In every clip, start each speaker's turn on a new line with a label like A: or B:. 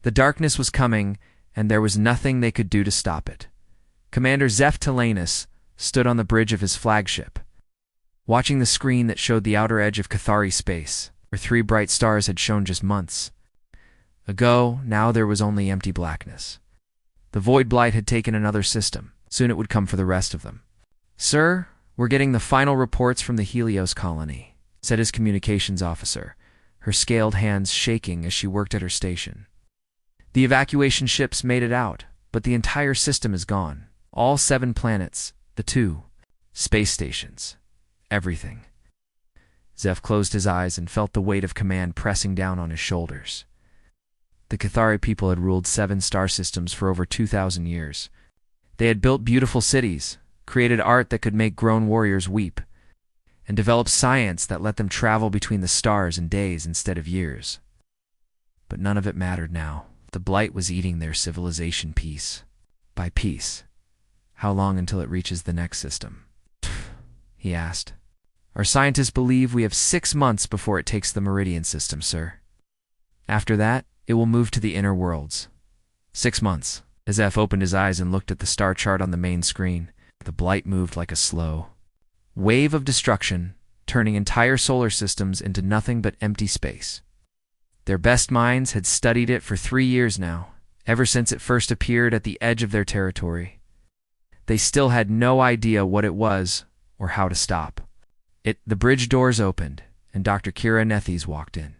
A: The darkness was coming, and there was nothing they could do to stop it. Commander Zeph Tilanus stood on the bridge of his flagship, watching the screen that showed the outer edge of Cathari space, where 3 bright stars had shone just months ago. Now there was only empty blackness. The void blight had taken another system. Soon it would come for the rest of them. "Sir, we're getting the final reports from the Helios colony," said his communications officer, her scaled hands shaking as she worked at her station. "The evacuation ships made it out, but the entire system is gone. All 7 planets, the 2 space stations, everything." Zeph closed his eyes and felt the weight of command pressing down on his shoulders. The Cathari people had ruled 7 star systems for over 2,000 years. They had built beautiful cities, created art that could make grown warriors weep, and developed science that let them travel between the stars in days instead of years. But none of it mattered now. The blight was eating their civilization piece by piece. "How long until it reaches the next system?" he asked. "Our scientists believe we have 6 months before it takes the Meridian system, sir. After that, it will move to the inner worlds." 6 months. As Zeph opened his eyes and looked at the star chart on the main screen, the blight moved like a slow wave of destruction, turning entire solar systems into nothing but empty space. Their best minds had studied it for 3 years now, ever since it first appeared at the edge of their territory. They still had no idea what it was or how to stop it. The bridge doors opened, and Dr. Kira Nethes walked in.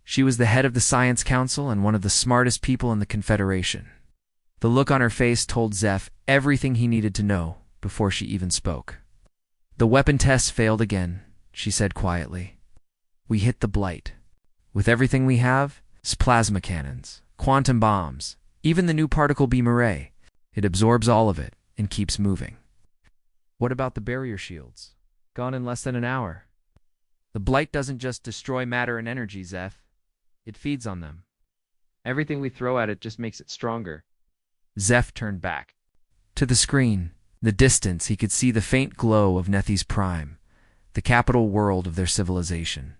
A: She was the head of the Science Council and one of the smartest people in the Confederation. The look on her face told Zeph everything he needed to know before she even spoke. "The weapon tests failed again," she said quietly. "We hit the blight. With everything we have, plasma cannons, quantum bombs, even the new particle beam array, it absorbs all of it and keeps moving." "What about the barrier shields? Gone in less than an hour." "The blight doesn't just destroy matter and energy, Zeph. It feeds on them. Everything we throw at it just makes it stronger." Zeph turned back to the screen. In the distance, he could see the faint glow of Nethes Prime, the capital world of their civilization.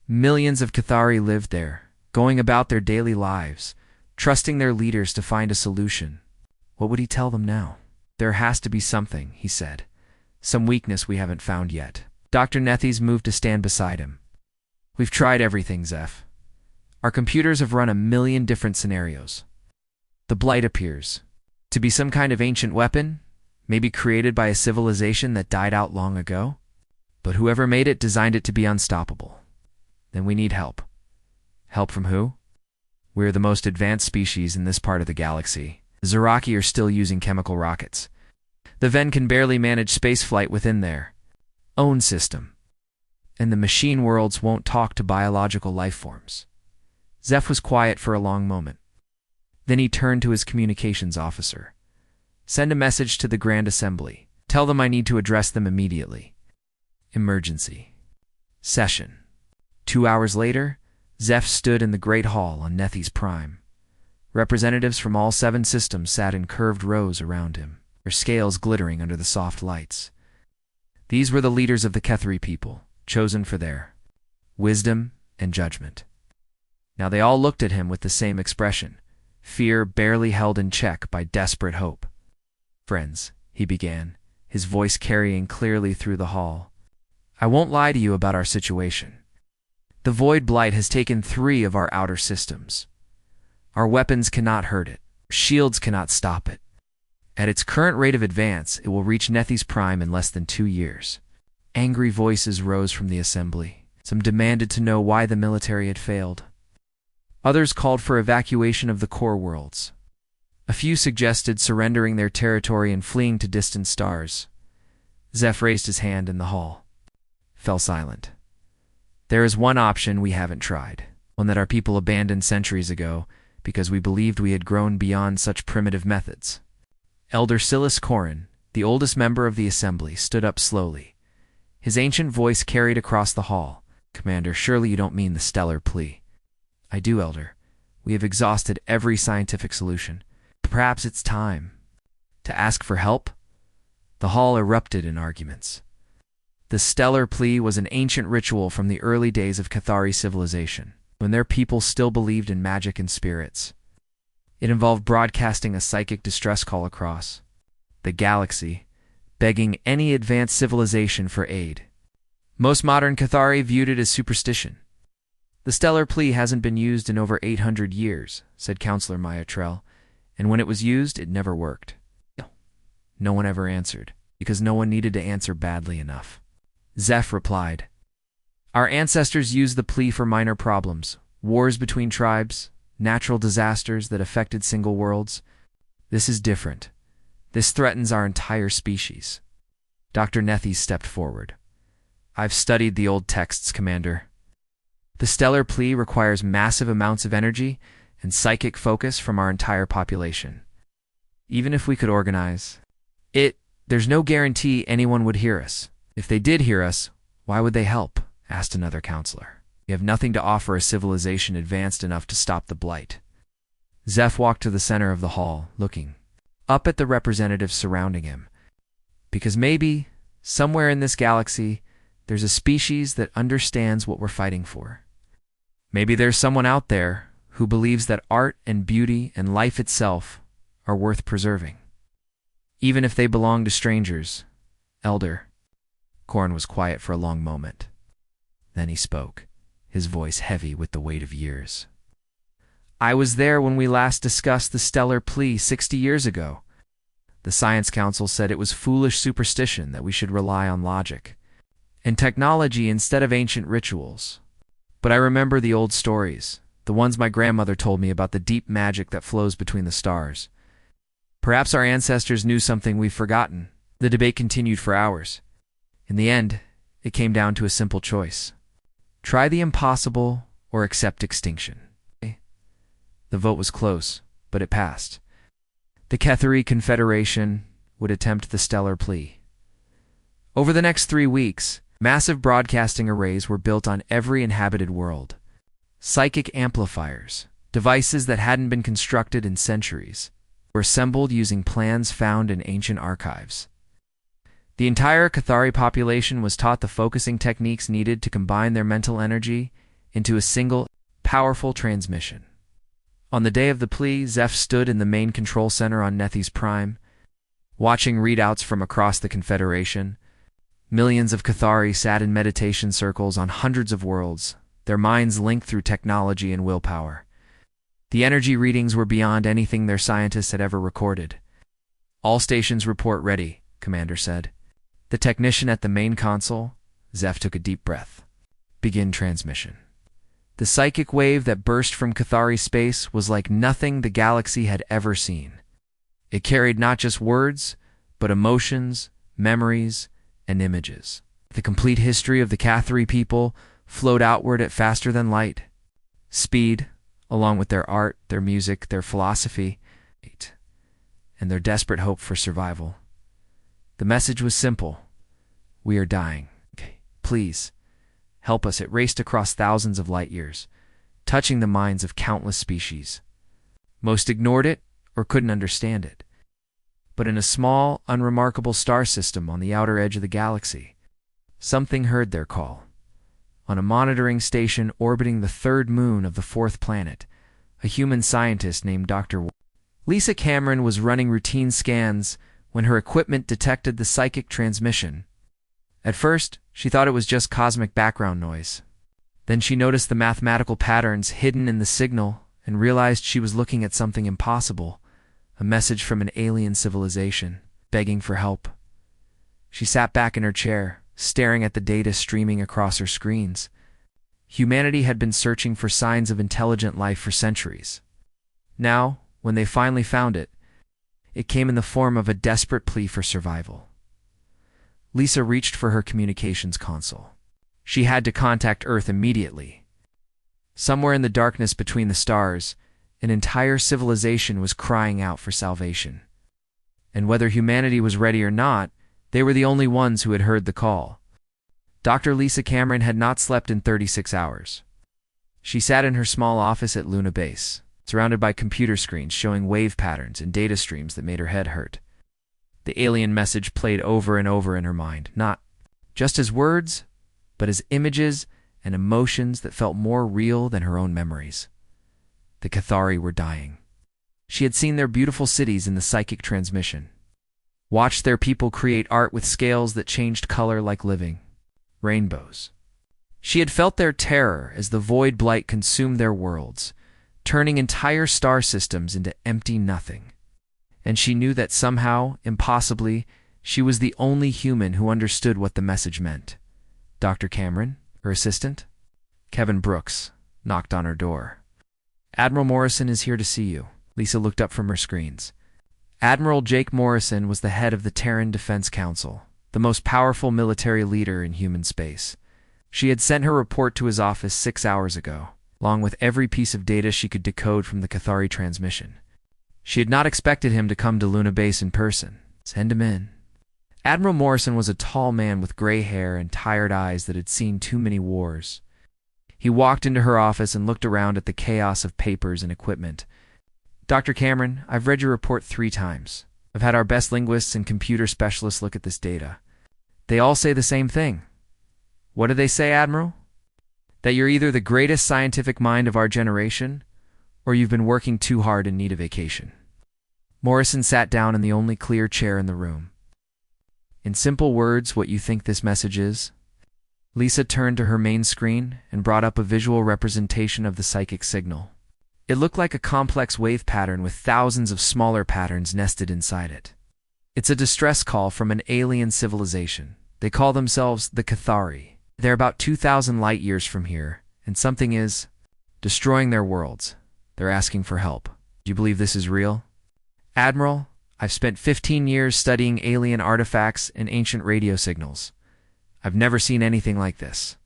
A: Millions of Cathari lived there, going about their daily lives, trusting their leaders to find a solution. What would he tell them now? "There has to be something," he said. "Some weakness we haven't found yet." Dr. Nethes moved to stand beside him. "We've tried everything, Zeph. Our computers have run 1,000,000 different scenarios. The blight appears to be some kind of ancient weapon, maybe created by a civilization that died out long ago. But whoever made it designed it to be unstoppable. Then we need help." "Help from who?" "We're the most advanced species in this part of the galaxy. The Zaraki are still using chemical rockets. The Ven can barely manage spaceflight within their own system. And the machine worlds won't talk to biological life forms." Zeph was quiet for a long moment. Then he turned to his communications officer. "Send a message to the Grand Assembly. Tell them I need to address them immediately. Emergency. Session." 2 hours later, Zeph stood in the Great Hall on Nethes Prime. Representatives from all 7 systems sat in curved rows around him, their scales glittering under the soft lights. These were the leaders of the Cathari people, chosen for their wisdom and judgment. Now they all looked at him with the same expression, fear barely held in check by desperate hope. "Friends," he began, his voice carrying clearly through the hall, "I won't lie to you about our situation. The Void Blight has taken 3 of our outer systems. Our weapons cannot hurt it. Shields cannot stop it. At its current rate of advance, it will reach Nethes Prime in less than 2 years." Angry voices rose from the assembly. Some demanded to know why the military had failed. Others called for evacuation of the core worlds. A few suggested surrendering their territory and fleeing to distant stars. Zeph raised his hand in the hall. Fell silent. "There is one option we haven't tried, one that our people abandoned centuries ago because we believed we had grown beyond such primitive methods." Elder Silas Corin, the oldest member of the assembly, stood up slowly. His ancient voice carried across the hall. "Commander, surely you don't mean the stellar plea." "I do, Elder. We have exhausted every scientific solution. Perhaps it's time to ask for help?" The hall erupted in arguments. The stellar plea was an ancient ritual from the early days of Cathari civilization, when their people still believed in magic and spirits. It involved broadcasting a psychic distress call across the galaxy, begging any advanced civilization for aid. Most modern Cathari viewed it as superstition. "The stellar plea hasn't been used in over 800 years, said Counselor Myatrell, and when it was used, it never worked. No one ever answered, because no one needed to answer badly enough. Zeph replied, "Our ancestors used the plea for minor problems, wars between tribes, natural disasters that affected single worlds. This is different. This threatens our entire species." Dr. Nethes stepped forward. "I've studied the old texts, Commander. The stellar plea requires massive amounts of energy and psychic focus from our entire population. Even if we could organize it, there's no guarantee anyone would hear us. If they did hear us, why would they help?" asked another counselor. "We have nothing to offer a civilization advanced enough to stop the blight." Zeph walked to the center of the hall, looking up at the representatives surrounding him. "Because maybe, somewhere in this galaxy, there's a species that understands what we're fighting for. Maybe there's someone out there who believes that art and beauty and life itself are worth preserving. Even if they belong to strangers, Elder." Korn was quiet for a long moment. Then he spoke, his voice heavy with the weight of years. "I was there when we last discussed the stellar plea 60 years ago. The Science Council said it was foolish superstition that we should rely on logic and technology instead of ancient rituals. But I remember the old stories, the ones my grandmother told me about the deep magic that flows between the stars. Perhaps our ancestors knew something we've forgotten." The debate continued for hours. In the end, it came down to a simple choice. Try the impossible or accept extinction. The vote was close, but it passed. The Cathari Confederation would attempt the stellar plea. Over the next 3 weeks, massive broadcasting arrays were built on every inhabited world. Psychic amplifiers, devices that hadn't been constructed in centuries, were assembled using plans found in ancient archives. The entire Cathari population was taught the focusing techniques needed to combine their mental energy into a single, powerful transmission. On the day of the plea, Zeph stood in the main control center on Nethes Prime, watching readouts from across the Confederation. Millions of Cathari sat in meditation circles on hundreds of worlds, their minds linked through technology and willpower. The energy readings were beyond anything their scientists had ever recorded. "All stations report ready," Commander said. The technician at the main console, Zeph took a deep breath. "Begin transmission." The psychic wave that burst from Cathari space was like nothing the galaxy had ever seen. It carried not just words, but emotions, memories, and images. The complete history of the Cathari people flowed outward at faster than light speed, along with their art, their music, their philosophy, and their desperate hope for survival. The message was simple. "We are dying. Please, help us." It raced across thousands of light years, touching the minds of countless species. Most ignored it or couldn't understand it. But in a small, unremarkable star system on the outer edge of the galaxy, something heard their call. On a monitoring station orbiting the third moon of the fourth planet, a human scientist named Dr. Lisa Cameron was running routine scans when her equipment detected the psychic transmission. At first, she thought it was just cosmic background noise. Then she noticed the mathematical patterns hidden in the signal and realized she was looking at something impossible, a message from an alien civilization, begging for help. She sat back in her chair, staring at the data streaming across her screens. Humanity had been searching for signs of intelligent life for centuries. Now, when they finally found it, it came in the form of a desperate plea for survival. Lisa reached for her communications console. She had to contact Earth immediately. Somewhere in the darkness between the stars, an entire civilization was crying out for salvation. And whether humanity was ready or not, they were the only ones who had heard the call. Dr. Lisa Cameron had not slept in 36 hours. She sat in her small office at Luna Base, surrounded by computer screens showing wave patterns and data streams that made her head hurt. The alien message played over and over in her mind, not just as words, but as images and emotions that felt more real than her own memories. The Cathari were dying. She had seen their beautiful cities in the psychic transmission, watched their people create art with scales that changed color like living rainbows. She had felt their terror as the void blight consumed their worlds, turning entire star systems into empty nothing. And she knew that somehow, impossibly, she was the only human who understood what the message meant. Dr. Cameron, her assistant, Kevin Brooks, knocked on her door. "Admiral Morrison is here to see you." Lisa looked up from her screens. Admiral Jake Morrison was the head of the Terran Defense Council, the most powerful military leader in human space. She had sent her report to his office 6 hours ago, along with every piece of data she could decode from the Cathari transmission. She had not expected him to come to Luna Base in person. Send him in. Admiral Morrison was a tall man with gray hair and tired eyes that had seen too many wars. He walked into her office and looked around at the chaos of papers and equipment. "Dr. Cameron, I've read your report 3 times. I've had our best linguists and computer specialists look at this data. They all say the same thing." "What do they say, Admiral?" "That you're either the greatest scientific mind of our generation, or you've been working too hard and need a vacation." Morrison sat down in the only clear chair in the room. "In simple words, what you think this message is?" Lisa turned to her main screen and brought up a visual representation of the psychic signal. It looked like a complex wave pattern with thousands of smaller patterns nested inside it. "It's a distress call from an alien civilization. They call themselves the Cathari. They're about 2,000 light years from here, and something is destroying their worlds. They're asking for help. Do you believe this is real?" "Admiral, I've spent 15 years studying alien artifacts and ancient radio signals. I've never seen anything like this.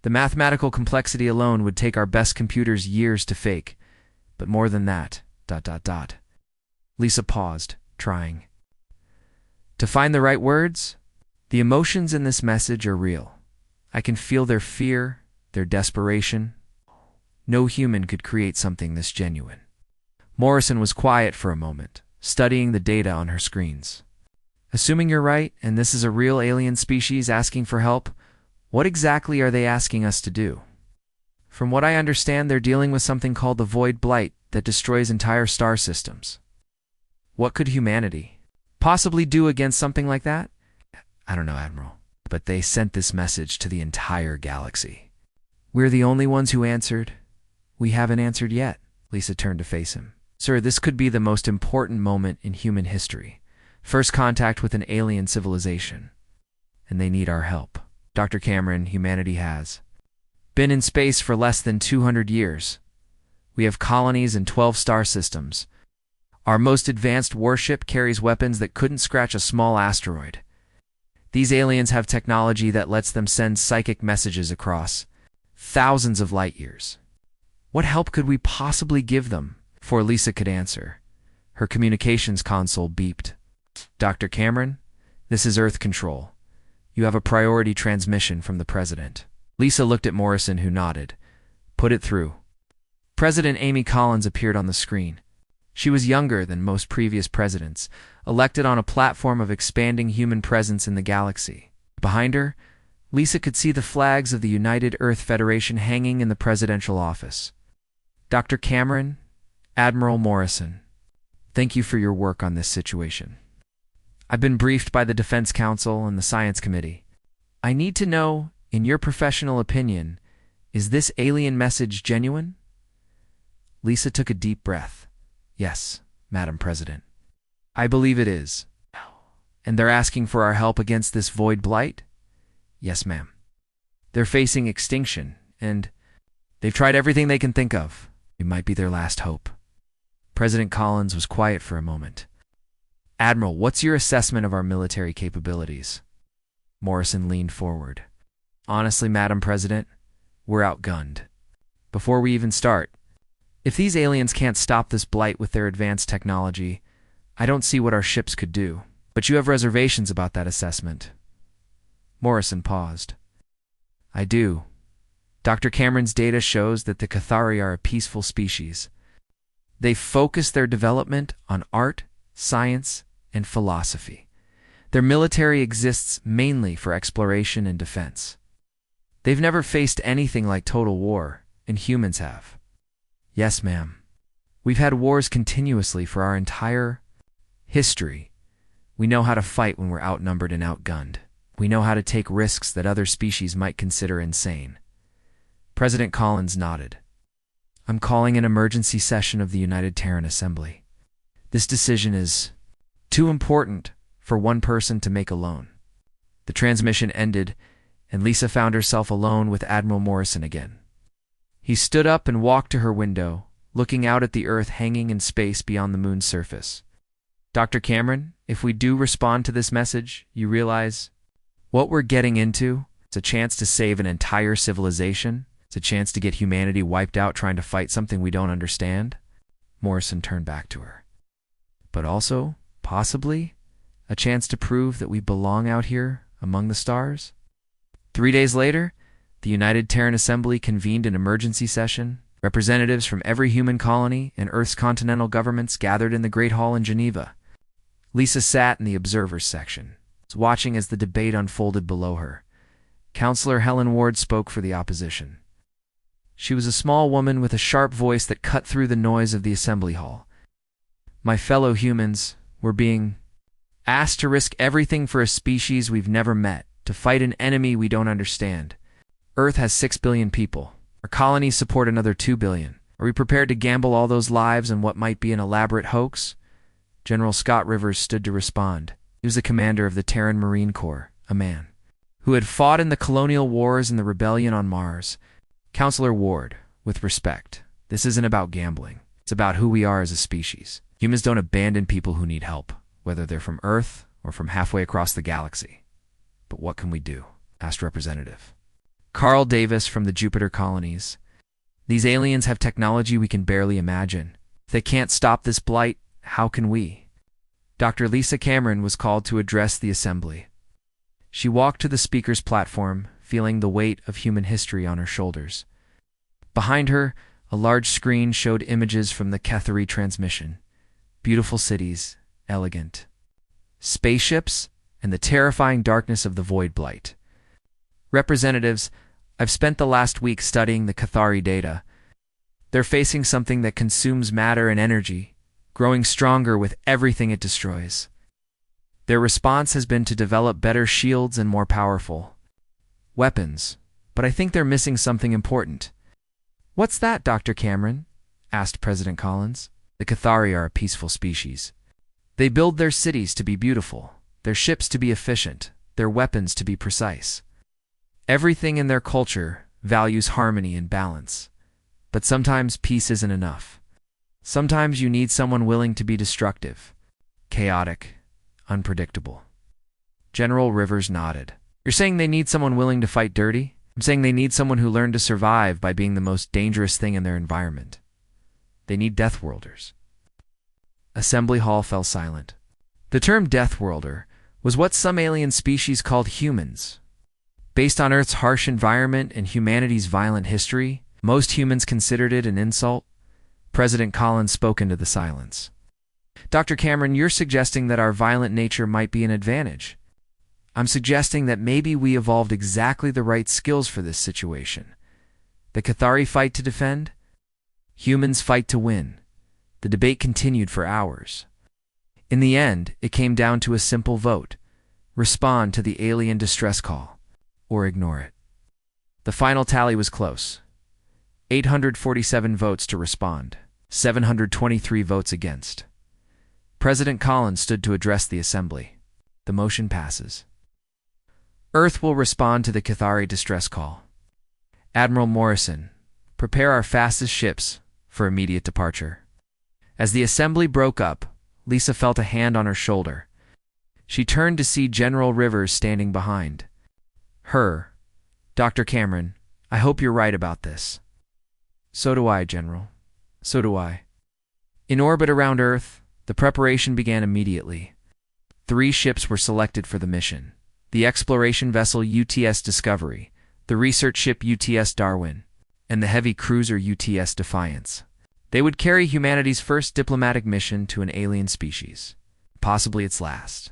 A: The mathematical complexity alone would take our best computers years to fake, but more than that, ... Lisa paused, trying to find the right words. "The emotions in this message are real. I can feel their fear, their desperation. No human could create something this genuine." Morrison was quiet for a moment, studying the data on her screens. "Assuming you're right, and this is a real alien species asking for help, what exactly are they asking us to do?" "From what I understand, they're dealing with something called the void blight that destroys entire star systems." "What could humanity possibly do against something like that?" "I don't know, Admiral, but they sent this message to the entire galaxy. We're the only ones who answered. We haven't answered yet." Lisa turned to face him. "Sir, this could be the most important moment in human history. First contact with an alien civilization. And they need our help. Dr. Cameron, humanity has been in space for less than 200 years. We have colonies and 12 star systems. Our most advanced warship carries weapons that couldn't scratch a small asteroid. These aliens have technology that lets them send psychic messages across thousands of light years. What help could we possibly give them?" Before Lisa could answer, her communications console beeped. "Dr. Cameron, this is Earth Control. You have a priority transmission from the President." Lisa looked at Morrison, who nodded. "Put it through." President Amy Collins appeared on the screen. She was younger than most previous presidents, elected on a platform of expanding human presence in the galaxy. Behind her, Lisa could see the flags of the United Earth Federation hanging in the presidential office. "Dr. Cameron, Admiral Morrison, thank you for your work on this situation. I've been briefed by the Defense Council and the Science Committee. I need to know, in your professional opinion, is this alien message genuine?" Lisa took a deep breath. "Yes, Madam President. I believe it is." "And they're asking for our help against this void blight?" "Yes, ma'am. They're facing extinction, and they've tried everything they can think of. It might be their last hope." President Collins was quiet for a moment. "Admiral, what's your assessment of our military capabilities?" Morrison leaned forward. "Honestly, Madam President, we're outgunned. Before we even start, if these aliens can't stop this blight with their advanced technology, I don't see what our ships could do. But you have reservations about that assessment." Morrison paused. "I do. Dr. Cameron's data shows that the Cathari are a peaceful species. They focus their development on art, science, and philosophy. Their military exists mainly for exploration and defense. They've never faced anything like total war, and humans have." "Yes, ma'am. We've had wars continuously for our entire history. We know how to fight when we're outnumbered and outgunned. We know how to take risks that other species might consider insane. President Collins nodded. I'm calling an emergency session of the United Terran Assembly. This decision is too important for one person to make alone. The transmission ended, and Lisa found herself alone with Admiral Morrison again. He stood up and walked to her window, looking out at the Earth hanging in space beyond the moon's surface. Dr. Cameron, if we do respond to this message, you realize what we're getting into? It's a chance to save an entire civilization. It's a chance to get humanity wiped out trying to fight something we don't understand. Morrison turned back to her. But also, possibly, a chance to prove that we belong out here among the stars? 3 days later, the United Terran Assembly convened an emergency session. Representatives from every human colony and Earth's continental governments gathered in the Great Hall in Geneva. Lisa sat in the observers section, watching as the debate unfolded below her. Counselor Helen Ward spoke for the opposition. She was a small woman with a sharp voice that cut through the noise of the assembly hall. My fellow humans, we're being asked to risk everything for a species we've never met, to fight an enemy we don't understand. Earth has 6 billion people. Our colonies support another 2 billion. Are we prepared to gamble all those lives on what might be an elaborate hoax? General Scott Rivers stood to respond. He was the commander of the Terran Marine Corps, a man who had fought in the colonial wars and the rebellion on Mars. Counselor Ward, with respect, this isn't about gambling. It's about who we are as a species. Humans don't abandon people who need help, whether they're from Earth or from halfway across the galaxy. But what can we do? Asked Representative Carl Davis from the Jupiter colonies. These aliens have technology we can barely imagine. If they can't stop this blight, how can we? Dr. Lisa Cameron was called to address the assembly. She walked to the speaker's platform, feeling the weight of human history on her shoulders. Behind her, a large screen showed images from the Cathari transmission. Beautiful cities, elegant spaceships, and the terrifying darkness of the void blight. Representatives, I've spent the last week studying the Cathari data. They're facing something that consumes matter and energy, growing stronger with everything it destroys. Their response has been to develop better shields and more powerful weapons, but I think they're missing something important. What's that, Dr. Cameron? Asked President Collins. The Cathari are a peaceful species. They build their cities to be beautiful, their ships to be efficient, their weapons to be precise. Everything in their culture values harmony and balance. But sometimes peace isn't enough. Sometimes you need someone willing to be destructive, chaotic, unpredictable. General Rivers nodded. You're saying they need someone willing to fight dirty? I'm saying they need someone who learned to survive by being the most dangerous thing in their environment. They need Deathworlders. Assembly Hall fell silent. The term Deathworlder was what some alien species called humans. Based on Earth's harsh environment and humanity's violent history, most humans considered it an insult. President Collins spoke into the silence. Dr. Cameron, you're suggesting that our violent nature might be an advantage. I'm suggesting that maybe we evolved exactly the right skills for this situation. The Cathari fight to defend. Humans fight to win. The debate continued for hours. In the end, it came down to a simple vote. Respond to the alien distress call, or ignore it. The final tally was close. 847 votes to respond, 723 votes against. President Collins stood to address the assembly. The motion passes. Earth will respond to the Cathari distress call. Admiral Morrison, prepare our fastest ships for immediate departure. As the assembly broke up, Lisa felt a hand on her shoulder. She turned to see General Rivers standing behind her. Dr. Cameron, I hope you're right about this. So do I, General. So do I. In orbit around Earth, the preparation began immediately. 3 ships were selected for the mission. The exploration vessel UTS Discovery, the research ship UTS Darwin, and the heavy cruiser UTS Defiance. They would carry humanity's first diplomatic mission to an alien species, possibly its last.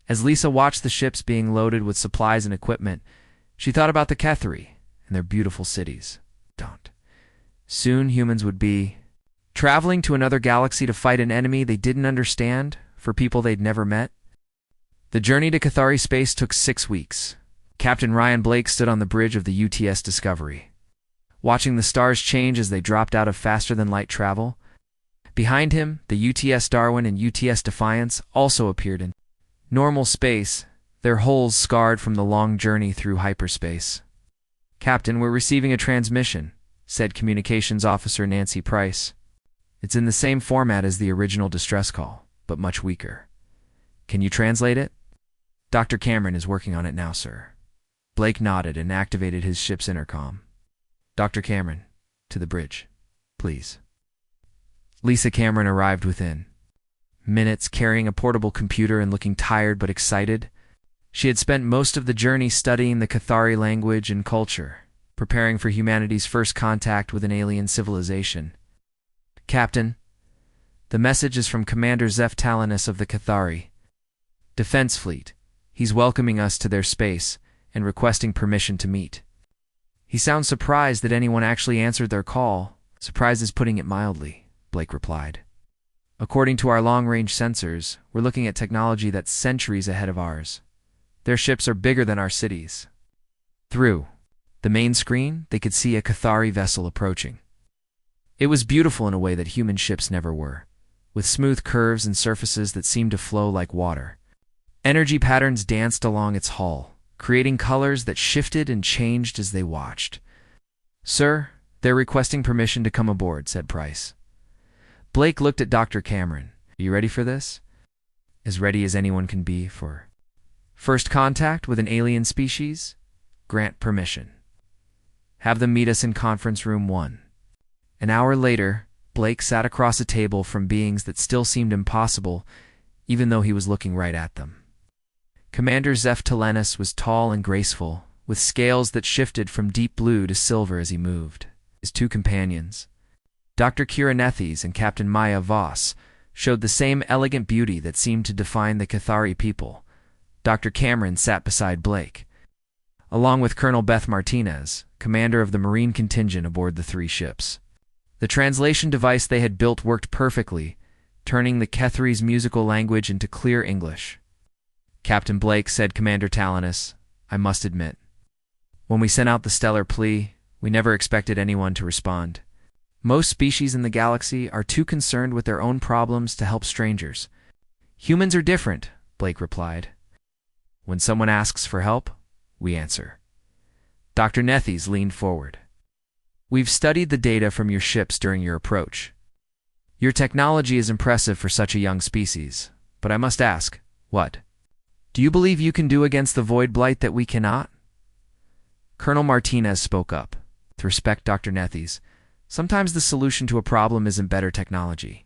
A: As Lisa watched the ships being loaded with supplies and equipment, she thought about the Cathari and their beautiful cities. Soon humans would be Traveling to another galaxy to fight an enemy they didn't understand for people they'd never met? The journey to Cathari space took 6 weeks. Captain Ryan Blake stood on the bridge of the UTS Discovery, watching the stars change as they dropped out of faster-than-light travel. Behind him, the UTS Darwin and UTS Defiance also appeared in normal space, their hulls scarred from the long journey through hyperspace. "Captain, we're receiving a transmission," said Communications Officer Nancy Price. "It's in the same format as the original distress call, but much weaker. Can you translate it?" "Dr. Cameron is working on it now, sir." Blake nodded and activated his ship's intercom. "Dr. Cameron, to the bridge, please." Lisa Cameron arrived within minutes, carrying a portable computer and looking tired but excited. She had spent most of the journey studying the Cathari language and culture, preparing for humanity's first contact with an alien civilization. "Captain, the message is from Commander Zeph Talanus of the Cathari Defense Fleet. He's welcoming us to their space and requesting permission to meet." "He sounds surprised that anyone actually answered their call." "Surprised is putting it mildly," Blake replied. "According to our long-range sensors, we're looking at technology that's centuries ahead of ours. Their ships are bigger than our cities." Through the main screen, they could see a Cathari vessel approaching. It was beautiful in a way that human ships never were, with smooth curves and surfaces that seemed to flow like water. Energy patterns danced along its hull, creating colors that shifted and changed as they watched. "Sir, they're requesting permission to come aboard," said Price. Blake looked at Dr. Cameron. "Are you ready for this?" "As ready as anyone can be for first contact with an alien species. Grant permission. Have them meet us in conference room 1. An hour later, Blake sat across a table from beings that still seemed impossible, even though he was looking right at them. Commander Zeph Talanus was tall and graceful, with scales that shifted from deep blue to silver as he moved. His 2 companions, Dr. Kira Nethes and Captain Maya Voss, showed the same elegant beauty that seemed to define the Cathari people. Dr. Cameron sat beside Blake, along with Colonel Beth Martinez, commander of the Marine contingent aboard the 3 ships. The translation device they had built worked perfectly, turning the Cathari's musical language into clear English. "Captain Blake," said Commander Talanus, "I must admit, when we sent out the stellar plea, we never expected anyone to respond. Most species in the galaxy are too concerned with their own problems to help strangers." "Humans are different," Blake replied. "When someone asks for help, we answer." Dr. Nethes leaned forward. "We've studied the data from your ships during your approach. Your technology is impressive for such a young species, but I must ask, what do you believe you can do against the void blight that we cannot?" Colonel Martinez spoke up. "With respect, Dr. Nethes, sometimes the solution to a problem isn't better technology.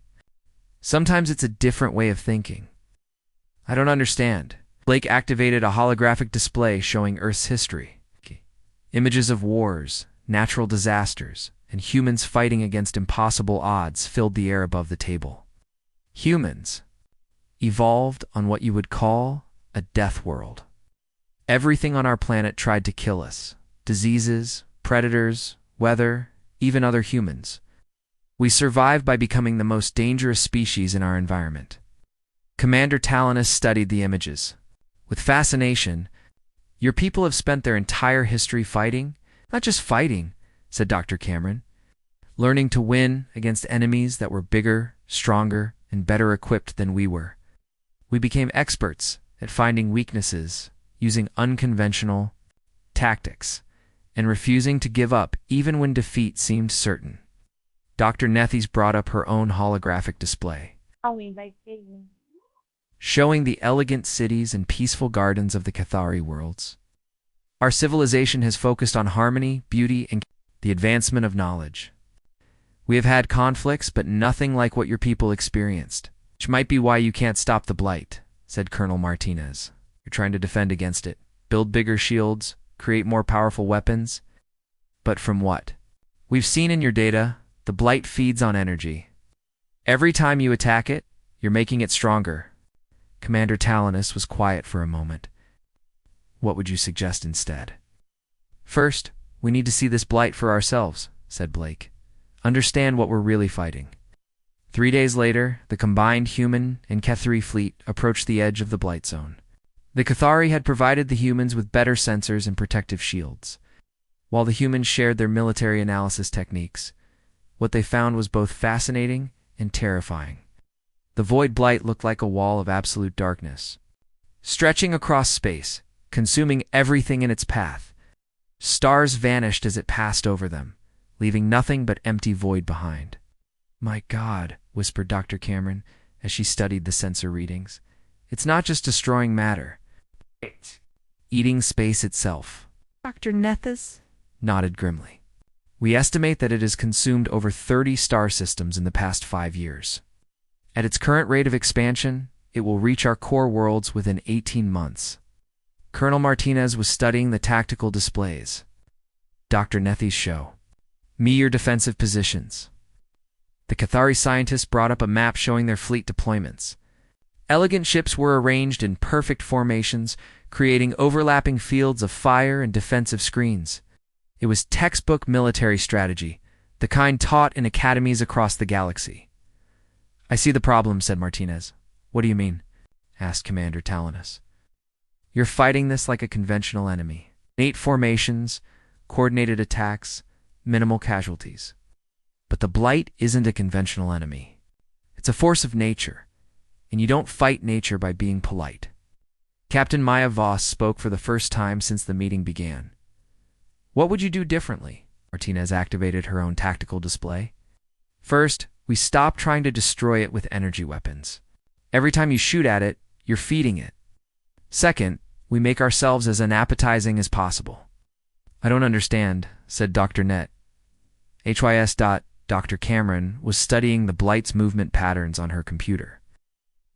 A: Sometimes it's a different way of thinking." "I don't understand." Blake activated a holographic display showing Earth's history. Images of wars, natural disasters, and humans fighting against impossible odds filled the air above the table. Humans evolved on what you would call a death world. Everything on our planet tried to kill us. Diseases, predators, weather, even other humans. We survived by becoming the most dangerous species in our environment. Commander Talanus studied the images. With fascination, "Your people have spent their entire history fighting?" "Not just fighting," said Dr. Cameron. "Learning to win against enemies that were bigger, stronger, and better equipped than we were. We became experts at finding weaknesses, using unconventional tactics, and refusing to give up even when defeat seemed certain." Dr. Nethes brought up her own holographic display, showing the elegant cities and peaceful gardens of the Cathari worlds. "Our civilization has focused on harmony, beauty, and the advancement of knowledge. We have had conflicts, but nothing like what your people experienced, which might be why you can't stop the blight," said Colonel Martinez. "You're trying to defend against it, build bigger shields, create more powerful weapons. But from what we've seen in your data, the blight feeds on energy. Every time you attack it, you're making it stronger." Commander Talanus was quiet for a moment. "What would you suggest instead?" "First, we need to see this blight for ourselves," said Blake. "Understand what we're really fighting. 3 days later, the combined human and Cathari fleet approached the edge of the blight zone. The Cathari had provided the humans with better sensors and protective shields. While the humans shared their military analysis techniques, what they found was both fascinating and terrifying. The void blight looked like a wall of absolute darkness, stretching across space, consuming everything in its path. Stars vanished as it passed over them, leaving nothing but empty void behind. "My God," whispered Dr. Cameron as she studied the sensor readings. "It's not just destroying matter. It's eating space itself."
B: Dr. Nethys
A: nodded grimly. "We estimate that it has consumed over 30 star systems in the past 5 years. At its current rate of expansion, it will reach our core worlds within 18 months. Colonel Martinez was studying the tactical displays. Dr. Nethys show. Me your defensive positions." The Cathari scientists brought up a map showing their fleet deployments. Elegant ships were arranged in perfect formations, creating overlapping fields of fire and defensive screens. It was textbook military strategy, the kind taught in academies across the galaxy. "I see the problem," said Martinez. "What do you mean?" asked Commander Talanus. "You're fighting this like a conventional enemy. 8 formations, coordinated attacks, minimal casualties. But the blight isn't a conventional enemy. It's a force of nature, and you don't fight nature by being polite." Captain Maya Voss spoke for the first time since the meeting began. "What would you do differently?" Martinez activated her own tactical display. "First, we stop trying to destroy it with energy weapons. Every time you shoot at it, you're feeding it. Second, we make ourselves as unappetizing as possible." "I don't understand," said Dr. Net. HYS. Dr. Cameron was studying the blight's movement patterns on her computer.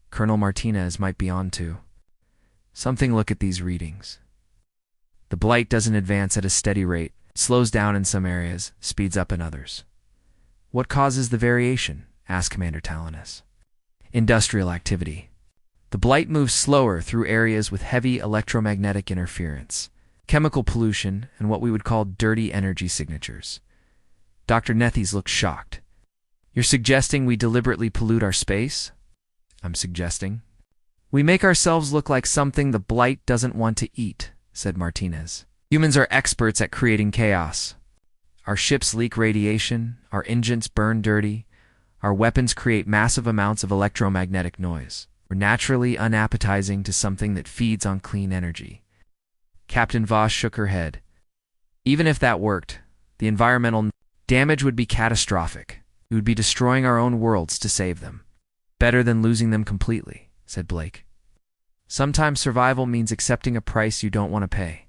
A: Colonel Martinez might be on to something. Look at these readings. The blight doesn't advance at a steady rate, slows down in some areas, speeds up in others. "What causes the variation?" asked Commander Talanus. "Industrial activity. The blight moves slower through areas with heavy electromagnetic interference, chemical pollution, and what we would call dirty energy signatures." Dr. Nethys looked shocked. "You're suggesting we deliberately pollute our space?" "I'm suggesting we make ourselves look like something the blight doesn't want to eat," said Martinez. "Humans are experts at creating chaos. Our ships leak radiation, our engines burn dirty, our weapons create massive amounts of electromagnetic noise. We're naturally unappetizing to something that feeds on clean energy." Captain Voss shook her head. "Even if that worked, the environmental damage would be catastrophic. We would be destroying our own worlds to save them. Better than losing them completely," said Blake. "Sometimes survival means accepting a price you don't want to pay."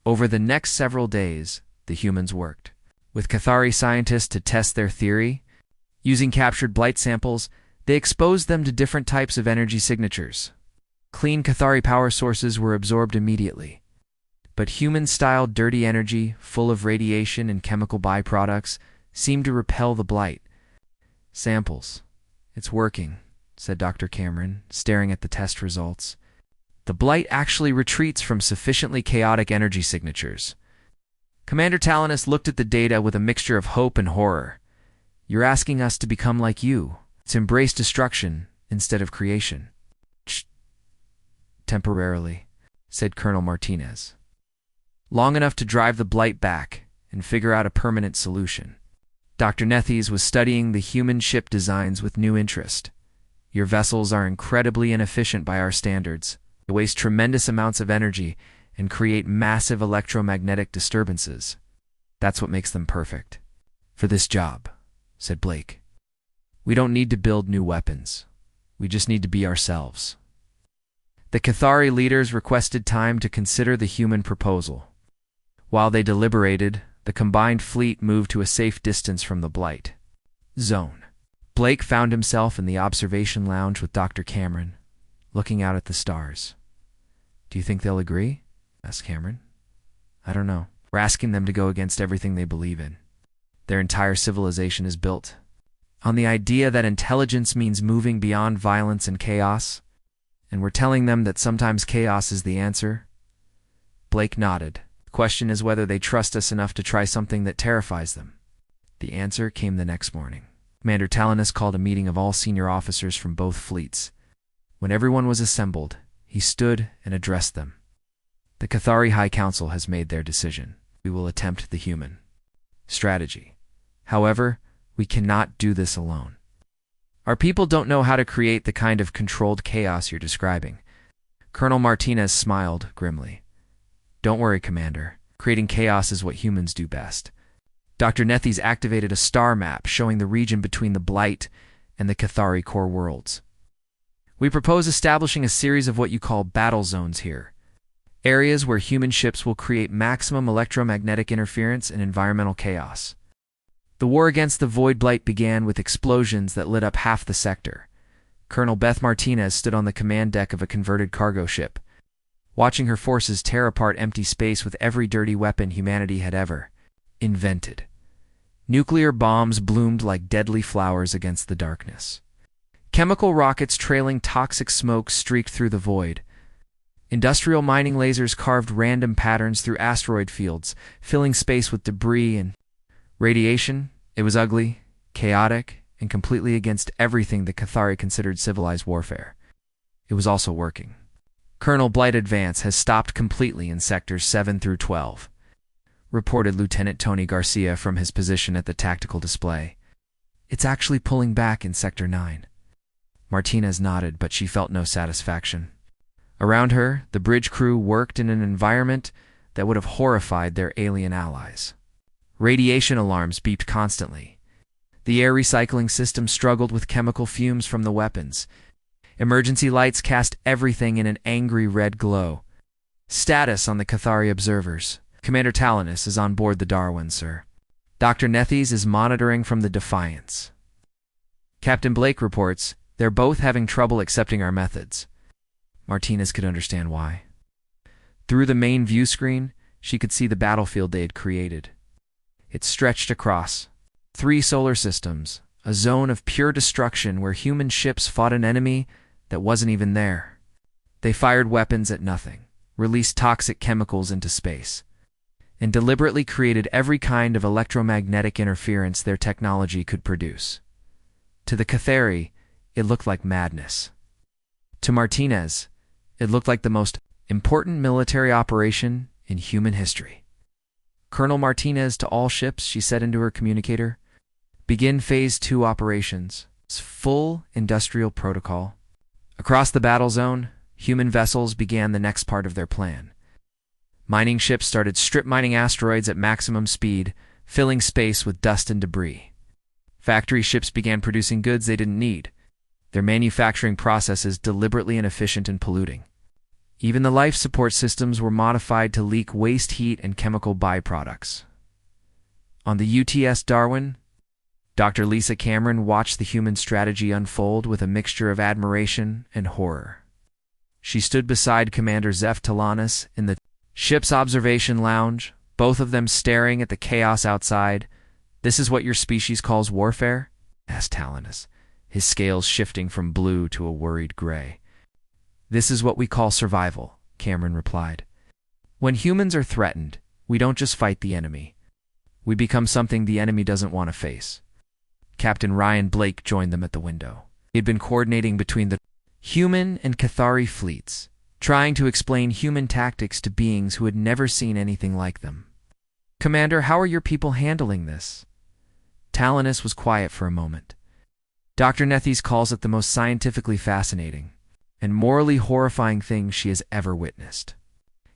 A: Over the next several days, the humans worked with Cathari scientists to test their theory. Using captured blight samples, they exposed them to different types of energy signatures. Clean Cathari power sources were absorbed immediately. But human-style dirty energy, full of radiation and chemical byproducts, seemed to repel the blight. "Samples. It's working," said Dr. Cameron, staring at the test results. "The blight actually retreats from sufficiently chaotic energy signatures." Commander Talanus looked at the data with a mixture of hope and horror. "You're asking us to become like you, to embrace destruction instead of creation." "Temporarily," said Colonel Martinez. "Long enough to drive the blight back and figure out a permanent solution." Dr. Nethys was studying the human ship designs with new interest. "Your vessels are incredibly inefficient by our standards. They waste tremendous amounts of energy and create massive electromagnetic disturbances. That's what makes them perfect for this job," said Blake. "We don't need to build new weapons. We just need to be ourselves." The Cathari leaders requested time to consider the human proposal. While they deliberated, the combined fleet moved to a safe distance from the blight zone. Blake found himself in the observation lounge with Dr. Cameron, looking out at the stars. "Do you think they'll agree?" asked Cameron. "I don't know. We're asking them to go against everything they believe in. Their entire civilization is built on the idea that intelligence means moving beyond violence and chaos, and we're telling them that sometimes chaos is the answer." Blake nodded. "The question is whether they trust us enough to try something that terrifies them." The answer came the next morning. Commander Talanus called a meeting of all senior officers from both fleets. When everyone was assembled, he stood and addressed them. The Cathari High Council has made their decision. We will attempt the human strategy. However, we cannot do this alone. Our people don't know how to create the kind of controlled chaos you're describing. Colonel Martinez smiled grimly. Don't worry, Commander. Creating chaos is what humans do best. Dr. Nethes activated a star map showing the region between the Blight and the Cathari core worlds. We propose establishing a series of what you call battle zones here. Areas where human ships will create maximum electromagnetic interference and environmental chaos. The war against the Void Blight began with explosions that lit up half the sector. Colonel Beth Martinez stood on the command deck of a converted cargo ship, watching her forces tear apart empty space with every dirty weapon humanity had ever invented. Nuclear bombs bloomed like deadly flowers against the darkness. Chemical rockets trailing toxic smoke streaked through the void. Industrial mining lasers carved random patterns through asteroid fields, filling space with debris and radiation. It was ugly, chaotic, and completely against everything the Cathari considered civilized warfare. It was also working. Colonel Blight advance has stopped completely in sectors 7 through 12, reported Lieutenant Tony Garcia from his position at the tactical display. It's actually pulling back in Sector 9. Martinez nodded, but she felt no satisfaction. Around her, the bridge crew worked in an environment that would have horrified their alien allies. Radiation alarms beeped constantly. The air recycling system struggled with chemical fumes from the weapons. Emergency lights cast everything in an angry red glow. Status on the Cathari observers. Commander Talanus is on board the Darwin, sir. Dr. Nethes is monitoring from the Defiance. Captain Blake reports they're both having trouble accepting our methods. Martinez could understand why. Through the main view screen, she could see the battlefield they had created. It stretched across 3 solar systems, a zone of pure destruction where human ships fought an enemy that wasn't even there. They fired weapons at nothing, released toxic chemicals into space, and deliberately created every kind of electromagnetic interference their technology could produce. To the Cathari, it looked like madness. To Martinez, it looked like the most important military operation in human history. Colonel Martinez to all ships, she said into her communicator. Begin Phase 2 operations. Full industrial protocol. Across the battle zone, human vessels began the next part of their plan. Mining ships started strip mining asteroids at maximum speed, filling space with dust and debris. Factory ships began producing goods they didn't need, their manufacturing processes deliberately inefficient and polluting. Even the life support systems were modified to leak waste heat and chemical byproducts. On the UTS Darwin, Dr. Lisa Cameron watched the human strategy unfold with a mixture of admiration and horror. She stood beside Commander Zeph Talanus in the ship's observation lounge, both of them staring at the chaos outside. "This is what your species calls warfare?" asked Talanus, his scales shifting from blue to a worried gray. "This is what we call survival," Cameron replied. "When humans are threatened, we don't just fight the enemy. We become something the enemy doesn't want to face." Captain Ryan Blake joined them at the window. He had been coordinating between the human and Cathari fleets, trying to explain human tactics to beings who had never seen anything like them. "Commander, how are your people handling this?" Talanus was quiet for a moment. Dr. Nethes calls it the most scientifically fascinating and morally horrifying thing she has ever witnessed.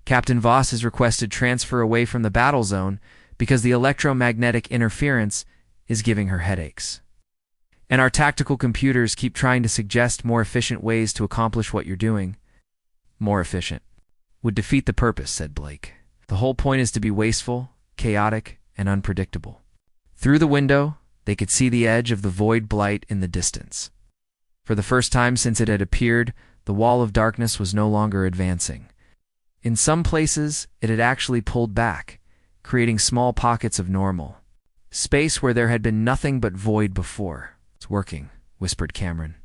A: Captain Voss has requested transfer away from the battle zone because the electromagnetic interference is giving her headaches. And our tactical computers keep trying to suggest more efficient ways to accomplish what you're doing. "More efficient would defeat the purpose," said Blake. "The whole point is to be wasteful, chaotic, and unpredictable." Through the window, they could see the edge of the Void Blight in the distance. For the first time since it had appeared, the wall of darkness was no longer advancing. In some places, it had actually pulled back, creating small pockets of normal space where there had been nothing but void before. "It's working," whispered Cameron.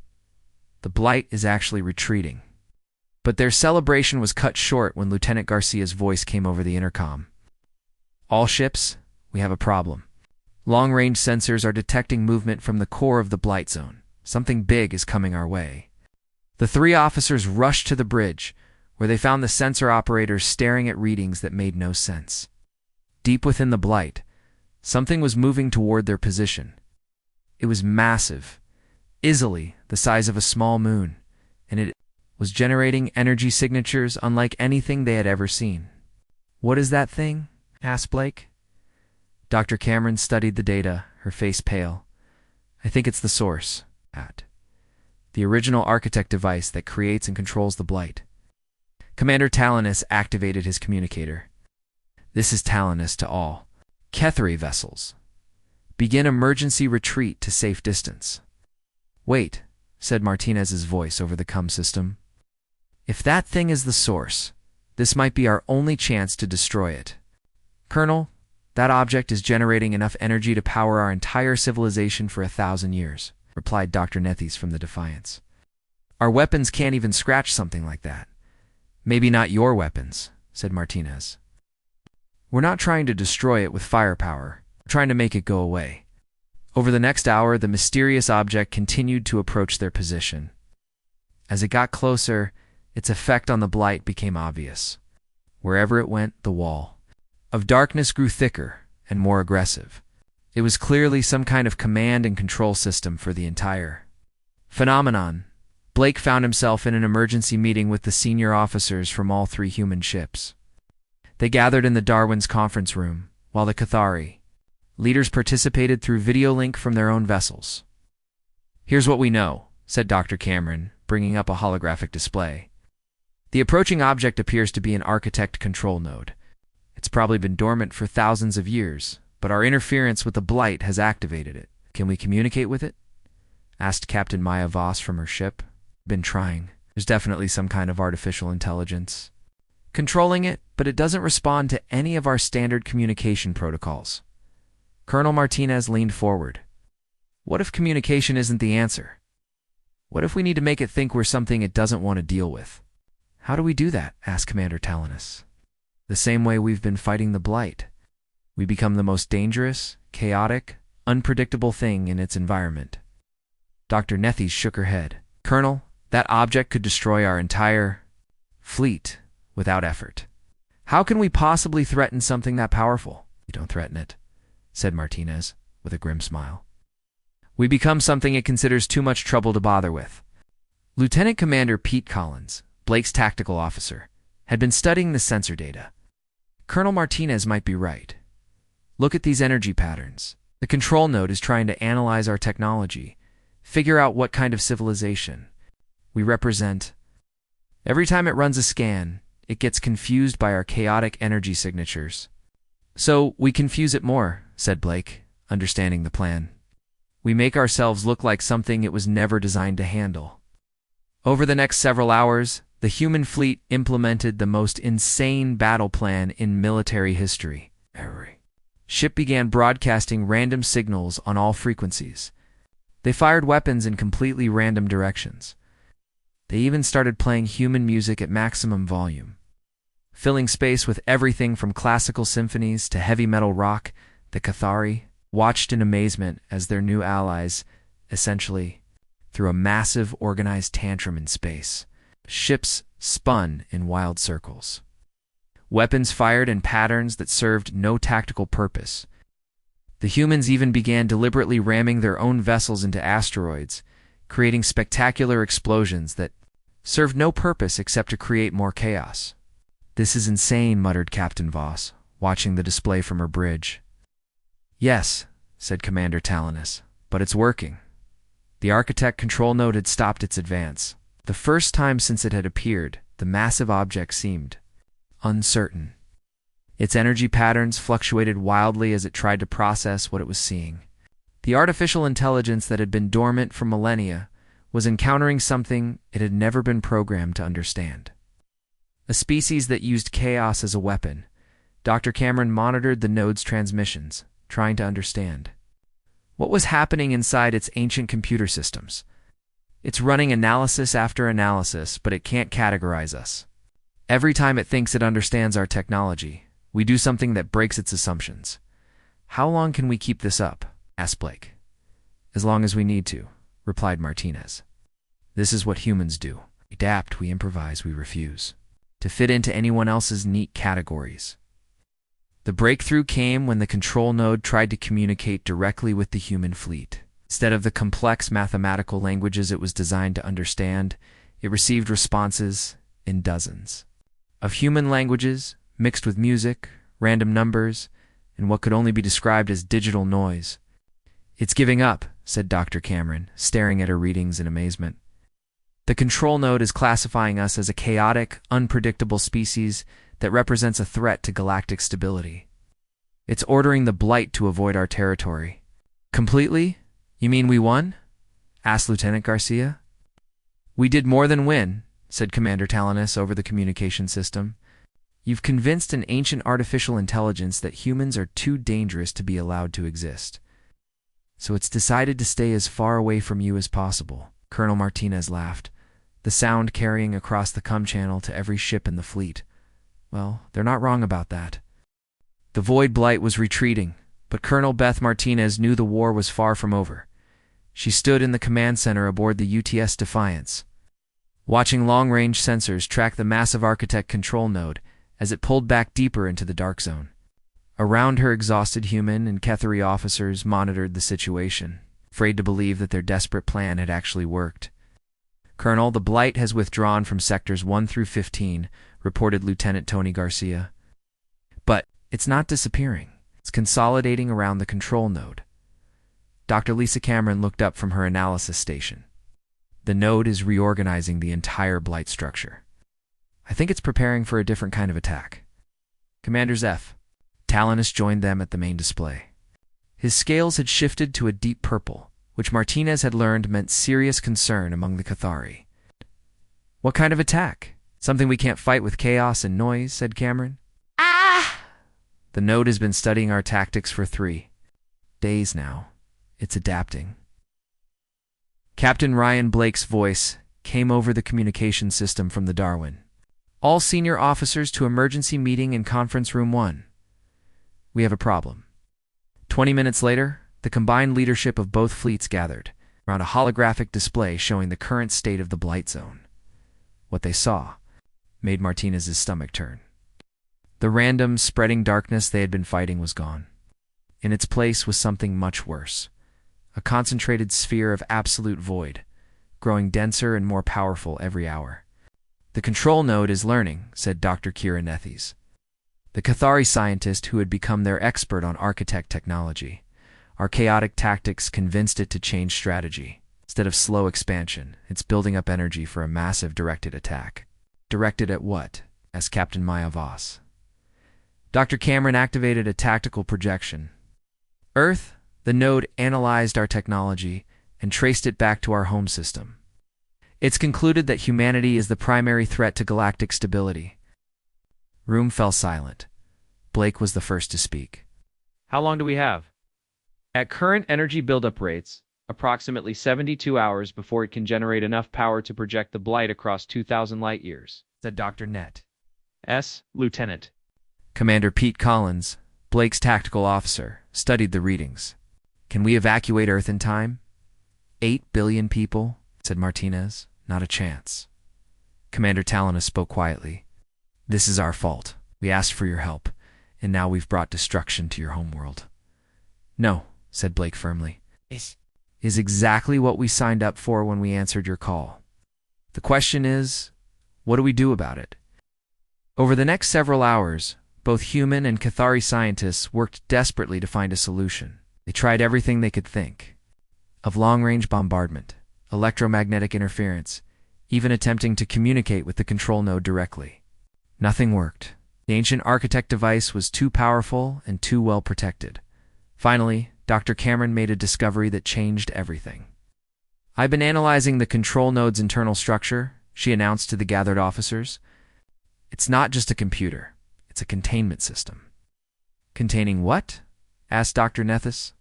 A: "The Blight is actually retreating." But their celebration was cut short when Lieutenant Garcia's voice came over the intercom. "All ships, we have a problem. Long-range sensors are detecting movement from the core of the blight zone. Something big is coming our way. The three officers rushed to the bridge, where they found the sensor operators staring at readings that made no sense. Deep within the blight, something was moving toward their position. It was massive, easily the size of a small moon, and it was generating energy signatures unlike anything they had ever seen. "What is that thing?" asked Blake. Dr. Cameron studied the data, her face pale. "I think it's the source, the original architect device that creates and controls the blight." Commander Talanus activated his communicator. "This is Talanus to all Kethri vessels. Begin emergency retreat to safe distance." "Wait," said Martinez's voice over the comm system. "If that thing is the source, this might be our only chance to destroy it. Colonel, that object is generating enough energy to power our entire civilization for 1,000 years, replied Dr. Nethys from the Defiance. "Our weapons can't even scratch something like that." "Maybe not your weapons," said Martinez. "We're not trying to destroy it with firepower. We're trying to make it go away." Over the next hour, the mysterious object continued to approach their position. As it got closer, its effect on the blight became obvious. Wherever it went, the wall of darkness grew thicker and more aggressive. It was clearly some kind of command and control system for the entire phenomenon. Blake found himself in an emergency meeting with the senior officers from all three human ships. They gathered in the Darwin's conference room, while the Cathari leaders participated through video link from their own vessels. "Here's what we know," said Dr. Cameron, bringing up a holographic display. "The approaching object appears to be an architect control node. It's probably been dormant for thousands of years, but our interference with the blight has activated it. Can we communicate with it?" asked Captain Maya Voss from her ship. "Been trying. There's definitely some kind of artificial intelligence controlling it, but it doesn't respond to any of our standard communication protocols." Colonel Martinez leaned forward. "What if communication isn't the answer? What if we need to make it think we're something it doesn't want to deal with?" "How do we do that?" asked Commander Talanus. "The same way we've been fighting the blight. We become the most dangerous, chaotic, unpredictable thing in its environment." Dr. Nethys shook her head. "Colonel, that object could destroy our entire fleet without effort. How can we possibly threaten something that powerful?" "You don't threaten it," said Martinez, with a grim smile. "We become something it considers too much trouble to bother with." Lieutenant Commander Pete Collins, Blake's tactical officer, had been studying the sensor data. "Colonel Martinez might be right. Look at these energy patterns. The control node is trying to analyze our technology, figure out what kind of civilization we represent. Every time it runs a scan, it gets confused by our chaotic energy signatures." "So we confuse it more," said Blake, understanding the plan. "We make ourselves look like something it was never designed to handle." Over the next several hours, the human fleet implemented the most insane battle plan in military history. Every ship began broadcasting random signals on all frequencies. They fired weapons in completely random directions. They even started playing human music at maximum volume. Filling space with everything from classical symphonies to heavy metal rock, the Cathari watched in amazement as their new allies, essentially, threw a massive organized tantrum in space. Ships spun in wild circles. Weapons fired in patterns that served no tactical purpose. The humans even began deliberately ramming their own vessels into asteroids, creating spectacular explosions that served no purpose except to create more chaos. "This is insane," muttered Captain Voss, watching the display from her bridge. "Yes," said Commander Talanus, "but it's working." The architect control node had stopped its advance. The first time since it had appeared, the massive object seemed uncertain. Its energy patterns fluctuated wildly as it tried to process what it was seeing. The artificial intelligence that had been dormant for millennia was encountering something it had never been programmed to understand. A species that used chaos as a weapon. Dr. Cameron monitored the node's transmissions, trying to understand what was happening inside its ancient computer systems. It's running analysis after analysis, but it can't categorize us. Every time it thinks it understands our technology, we do something that breaks its assumptions. How long can we keep this up? Asked Blake. As long as we need to, replied Martinez. This is what humans do. We adapt, we improvise, we refuse to fit into anyone else's neat categories. The breakthrough came when the control node tried to communicate directly with the human fleet. Instead of the complex mathematical languages it was designed to understand, it received responses in dozens of human languages mixed with music, random numbers, and what could only be described as digital noise. It's giving up, said Dr. Cameron, staring at her readings in amazement. The control node is classifying us as a chaotic, unpredictable species that represents a threat to galactic stability. It's ordering the blight to avoid our territory. Completely? You mean we won? Asked Lieutenant Garcia. We did more than win, said Commander Talanus over the communication system. You've convinced an ancient artificial intelligence that humans are too dangerous to be allowed to exist. So it's decided to stay as far away from you as possible. Colonel Martinez laughed, the sound carrying across the comm channel to every ship in the fleet. Well, they're not wrong about that. The Void Blight was retreating, but Colonel Beth Martinez knew the war was far from over. She stood in the command center aboard the UTS Defiance, watching long-range sensors track the massive Architect control node as it pulled back deeper into the dark zone. Around her, exhausted human and Ketheri officers monitored the situation, afraid to believe that their desperate plan had actually worked. Colonel, the Blight has withdrawn from sectors 1 through 15, reported Lieutenant Tony Garcia. But it's not disappearing. It's consolidating around the control node. Dr. Lisa Cameron looked up from her analysis station. The node is reorganizing the entire Blight structure. I think it's preparing for a different kind of attack. Commanders F. Talanus joined them at the main display. His scales had shifted to a deep purple, which Martinez had learned meant serious concern among the Cathari. What kind of attack? Something we can't fight with chaos and noise, said Cameron. Ah! The node has been studying our tactics for 3 days now. It's adapting. Captain Ryan Blake's voice came over the communication system from the Darwin. All senior officers to emergency meeting in conference room 1. We have a problem. 20 minutes later, the combined leadership of both fleets gathered around a holographic display showing the current state of the Blight Zone. What they saw made Martinez's stomach turn. The random, spreading darkness they had been fighting was gone. In its place was something much worse. A concentrated sphere of absolute void, growing denser and more powerful every hour. The control node is learning, said Dr. Kira Nethes, the Cathari scientist who had become their expert on Architect technology. Our chaotic tactics convinced it to change strategy. Instead of slow expansion, it's building up energy for a massive directed attack. Directed at what? Asked Captain Maya Voss. Dr. Cameron activated a tactical projection. Earth, the node analyzed our technology and traced it back to our home system. It's concluded that humanity is the primary threat to galactic stability. Room fell silent. Blake was the first to speak.
B: How long do we have? At current energy buildup rates, approximately 72 hours before it can generate enough power to project the blight across 2,000 light-years,
A: said Dr. Net.
B: Lieutenant.
A: Commander Pete Collins, Blake's tactical officer, studied the readings. Can we evacuate Earth in time? 8 billion people, said Martinez. Not a chance. Commander Talanus spoke quietly. This is our fault. We asked for your help, and now we've brought destruction to your homeworld. No, said Blake firmly. This is exactly what we signed up for when we answered your call. The question is, what do we do about it? Over the next several hours, both human and Cathari scientists worked desperately to find a solution. They tried everything they could think of: long-range bombardment, electromagnetic interference, even attempting to communicate with the control node directly. Nothing worked. The ancient Architect device was too powerful and too well protected. Finally, Dr. Cameron made a discovery that changed everything. I've been analyzing the control node's internal structure, she announced to the gathered officers. It's not just a computer. It's a containment system. Containing what? Asked Dr. Nethes.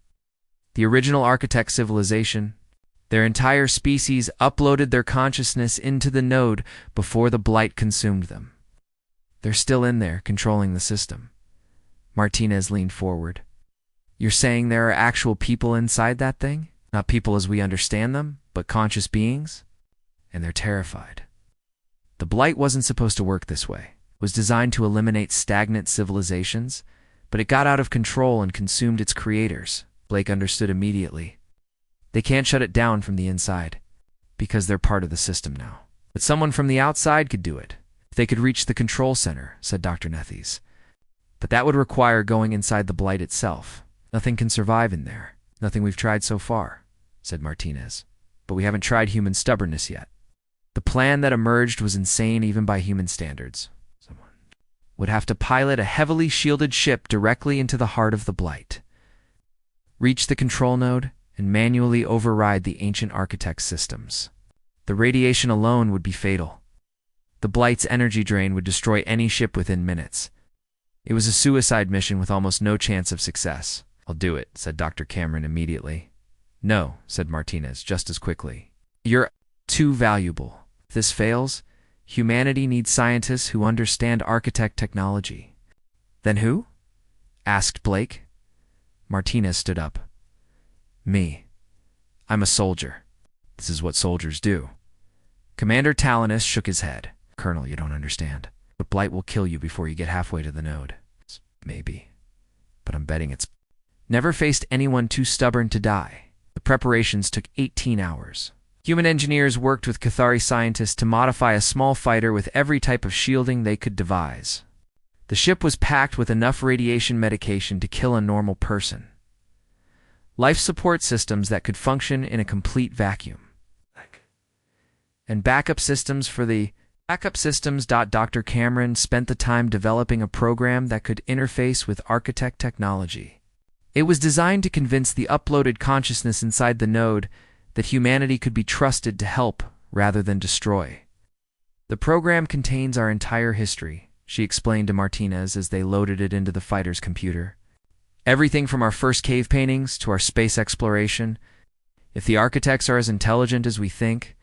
A: The original Architect civilization. Their entire species uploaded their consciousness into the node before the blight consumed them. They're still in there, controlling the system. Martinez leaned forward. You're saying there are actual people inside that thing? Not people as we understand them, but conscious beings? And they're terrified. The blight wasn't supposed to work this way. It was designed to eliminate stagnant civilizations, but it got out of control and consumed its creators. Blake understood immediately. They can't shut it down from the inside, because they're part of the system now. But someone from the outside could do it. If they could reach the control center, said Dr. Nethes. But that would require going inside the blight itself. Nothing can survive in there. Nothing we've tried so far, said Martinez. But we haven't tried human stubbornness yet. The plan that emerged was insane even by human standards. Someone would have to pilot a heavily shielded ship directly into the heart of the blight, reach the control node, and manually override the ancient architect's systems. The radiation alone would be fatal. The blight's energy drain would destroy any ship within minutes. It was a suicide mission with almost no chance of success. I'll do it, said Dr. Cameron immediately. No, said Martinez just as quickly. You're too valuable. If this fails, humanity needs scientists who understand architect technology. Then who? Asked Blake. Martinez stood up. Me. I'm a soldier. This is what soldiers do. Commander Talanus shook his head. Colonel, you don't understand. But blight will kill you before you get halfway to the node. Maybe. But I'm betting it's... Never faced anyone too stubborn to die. The preparations took 18 hours. Human engineers worked with Cathari scientists to modify a small fighter with every type of shielding they could devise. The ship was packed with enough radiation medication to kill a normal person. Life support systems that could function in a complete vacuum. And backup systems for the backup systems. Dr. Cameron spent the time developing a program that could interface with architect technology. It was designed to convince the uploaded consciousness inside the node that humanity could be trusted to help rather than destroy. The program contains our entire history, she explained to Martinez as they loaded it into the fighter's computer. Everything from our first cave paintings to our space exploration. If the architects are as intelligent as we think,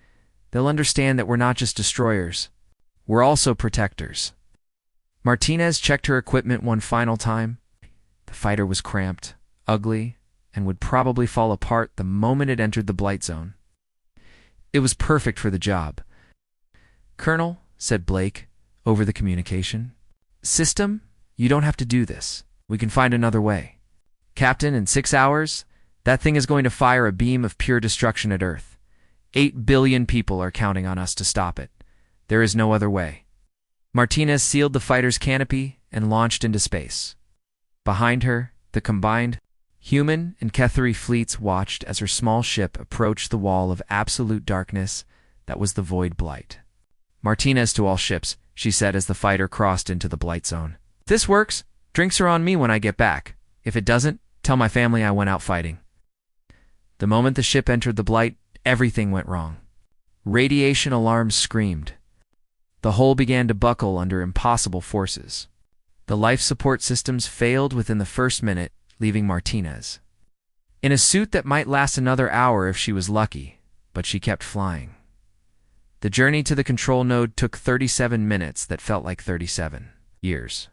A: they'll understand that we're not just destroyers. We're also protectors. Martinez checked her equipment one final time. The fighter was cramped, ugly, and would probably fall apart the moment it entered the blight zone. It was perfect for the job. Colonel, said Blake, over the communication. System, you don't have to do this. We can find another way. Captain, in 6 hours, that thing is going to fire a beam of pure destruction at Earth. 8 billion people are counting on us to stop it. There is no other way. Martinez sealed the fighter's canopy and launched into space. Behind her, the combined human and Cathari fleets watched as her small ship approached the wall of absolute darkness that was the void blight. Martinez to all ships, she said as the fighter crossed into the blight zone. If this works, drinks are on me when I get back. If it doesn't, tell my family I went out fighting. The moment the ship entered the blight, everything went wrong. Radiation alarms screamed. The hull began to buckle under impossible forces. The life support systems failed within the first minute, leaving Martinez in a suit that might last another hour if she was lucky, but she kept flying. The journey to the control node took 37 minutes that felt like 37 years.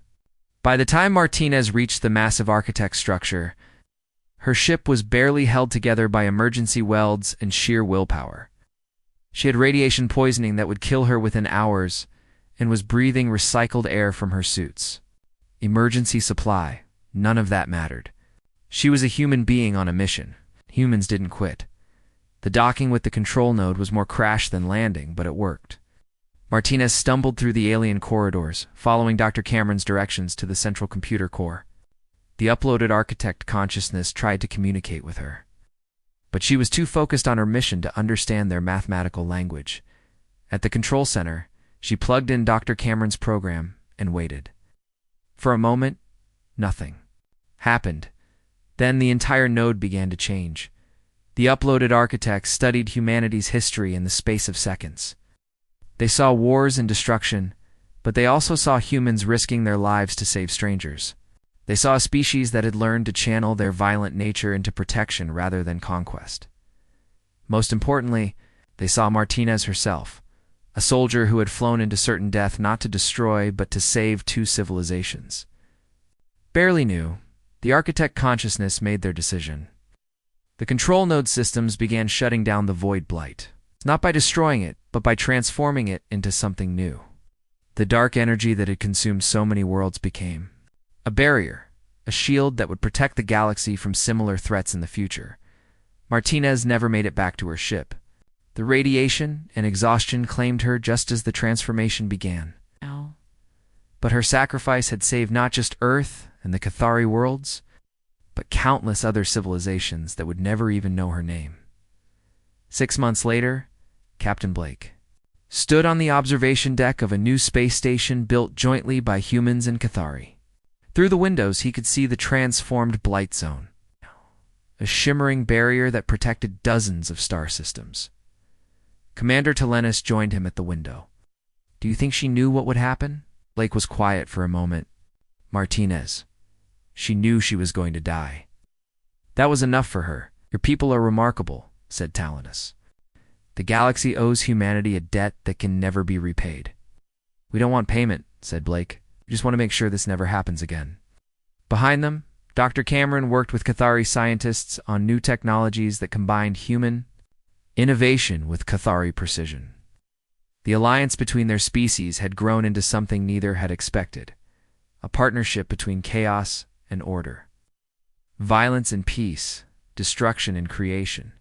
A: By the time Martinez reached the massive architect structure, her ship was barely held together by emergency welds and sheer willpower. She had radiation poisoning that would kill her within hours and was breathing recycled air from her suits. Emergency supply, none of that mattered. She was a human being on a mission. Humans didn't quit. The docking with the control node was more crash than landing, but it worked. Martinez stumbled through the alien corridors, following Dr. Cameron's directions to the central computer core. The uploaded architect consciousness tried to communicate with her, but she was too focused on her mission to understand their mathematical language. At the control center, she plugged in Dr. Cameron's program and waited. For a moment, nothing happened. Then the entire node began to change. The uploaded architects studied humanity's history in the space of seconds. They saw wars and destruction, but they also saw humans risking their lives to save strangers. They saw a species that had learned to channel their violent nature into protection rather than conquest. Most importantly, they saw Martinez herself, a soldier who had flown into certain death not to destroy but to save 2 civilizations. Barely new, The architect consciousness made their decision. The control node systems began shutting down the void blight, not by destroying it, but by transforming it into something new. The dark energy that had consumed so many worlds became a barrier, a shield that would protect the galaxy from similar threats in the future. Martinez never made it back to her ship. The radiation and exhaustion claimed her just as the transformation began. But her sacrifice had saved not just Earth and the Cathari worlds, but countless other civilizations that would never even know her name. 6 months later, Captain Blake stood on the observation deck of a new space station built jointly by humans and Cathari. Through the windows, he could see the transformed Blight Zone, a shimmering barrier that protected dozens of star systems. Commander Telenis joined him at the window. Do you think she knew what would happen? Blake was quiet for a moment. Martinez. She knew she was going to die. That was enough for her. Your people are remarkable, said Telenis. The galaxy owes humanity a debt that can never be repaid. We don't want payment, said Blake. We just want to make sure this never happens again. Behind them, Dr. Cameron worked with Cathari scientists on new technologies that combined human innovation with Cathari precision. The alliance between their species had grown into something neither had expected, a partnership between chaos and order. Violence and peace, destruction and creation.